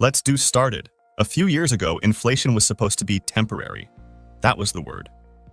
Let's do started. A few years ago, inflation was supposed to be temporary. That was the word.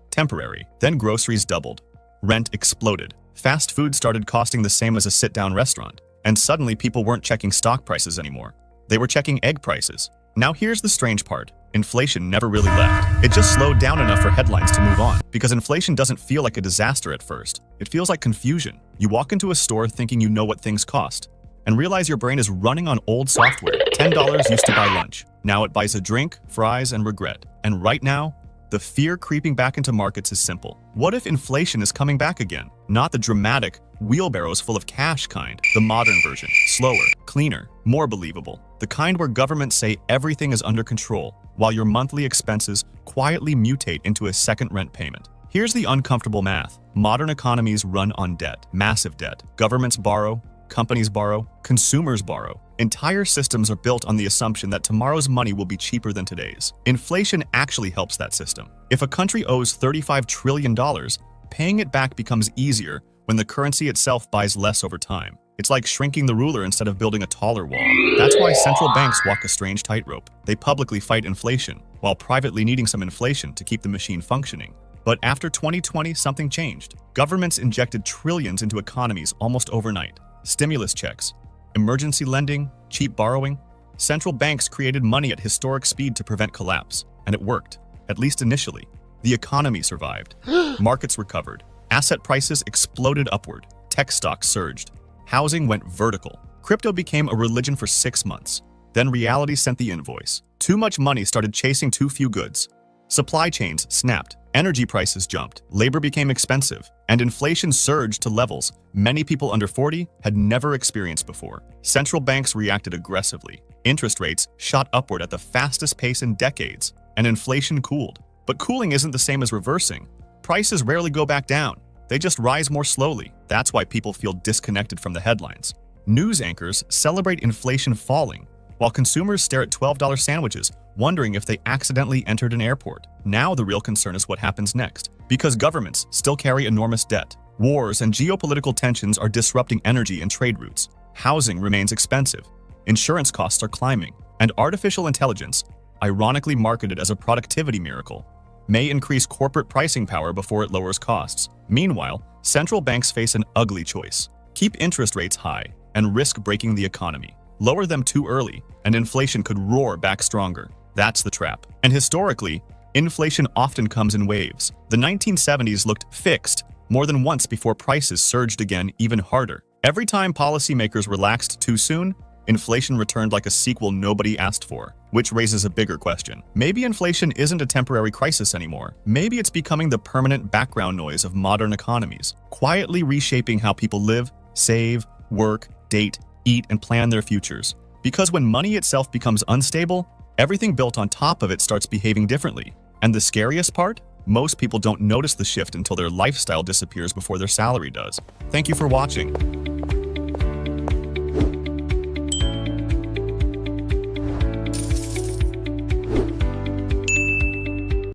Temporary. Then groceries doubled. Rent exploded. Fast food started costing the same as a sit-down restaurant. And suddenly people weren't checking stock prices anymore. They were checking egg prices. Now here's the strange part. Inflation never really left. It just slowed down enough for headlines to move on. Because inflation doesn't feel like a disaster at first. It feels like confusion. You walk into a store thinking you know what things cost, and realize your brain is running on old software. $10 used to buy lunch. Now it buys a drink, fries, and regret. And right now, the fear creeping back into markets is simple. What if inflation is coming back again? Not the dramatic, wheelbarrows full of cash kind. The modern version. Slower, cleaner, more believable. The kind where governments say everything is under control, while your monthly expenses quietly mutate into a second rent payment. Here's the uncomfortable math. Modern economies run on debt. Massive debt. Governments borrow. Companies borrow, consumers borrow. Entire systems are built on the assumption that tomorrow's money will be cheaper than today's. Inflation actually helps that system. If a country owes $35 trillion, paying it back becomes easier when the currency itself buys less over time. It's like shrinking the ruler instead of building a taller wall. That's why central banks walk a strange tightrope. They publicly fight inflation, while privately needing some inflation to keep the machine functioning. But after 2020, something changed. Governments injected trillions into economies almost overnight. Stimulus checks, emergency lending, cheap borrowing. Central banks created money at historic speed to prevent collapse, and it worked, at least initially. The economy survived. Markets recovered. Asset prices exploded upward. Tech stocks surged. Housing went vertical. Crypto became a religion for 6 months. Then reality sent the invoice. Too much money started chasing too few goods. Supply chains snapped. Energy prices jumped, labor became expensive, and inflation surged to levels many people under 40 had never experienced before. Central banks reacted aggressively. Interest rates shot upward at the fastest pace in decades, and inflation cooled. But cooling isn't the same as reversing. Prices rarely go back down. They just rise more slowly. That's why people feel disconnected from the headlines. News anchors celebrate inflation falling, while consumers stare at $12 sandwiches, wondering if they accidentally entered an airport. Now the real concern is what happens next. Because governments still carry enormous debt. Wars and geopolitical tensions are disrupting energy and trade routes. Housing remains expensive. Insurance costs are climbing. And artificial intelligence, ironically marketed as a productivity miracle, may increase corporate pricing power before it lowers costs. Meanwhile, central banks face an ugly choice. Keep interest rates high and risk breaking the economy. Lower them too early, and inflation could roar back stronger. That's the trap. And historically, inflation often comes in waves. The 1970s looked fixed more than once before prices surged again even harder. Every time policymakers relaxed too soon, inflation returned like a sequel nobody asked for, which raises a bigger question. Maybe inflation isn't a temporary crisis anymore. Maybe it's becoming the permanent background noise of modern economies, quietly reshaping how people live, save, work, date, eat, and plan their futures. Because when money itself becomes unstable, everything built on top of it starts behaving differently. And the scariest part? Most people don't notice the shift until their lifestyle disappears before their salary does. Thank you for watching.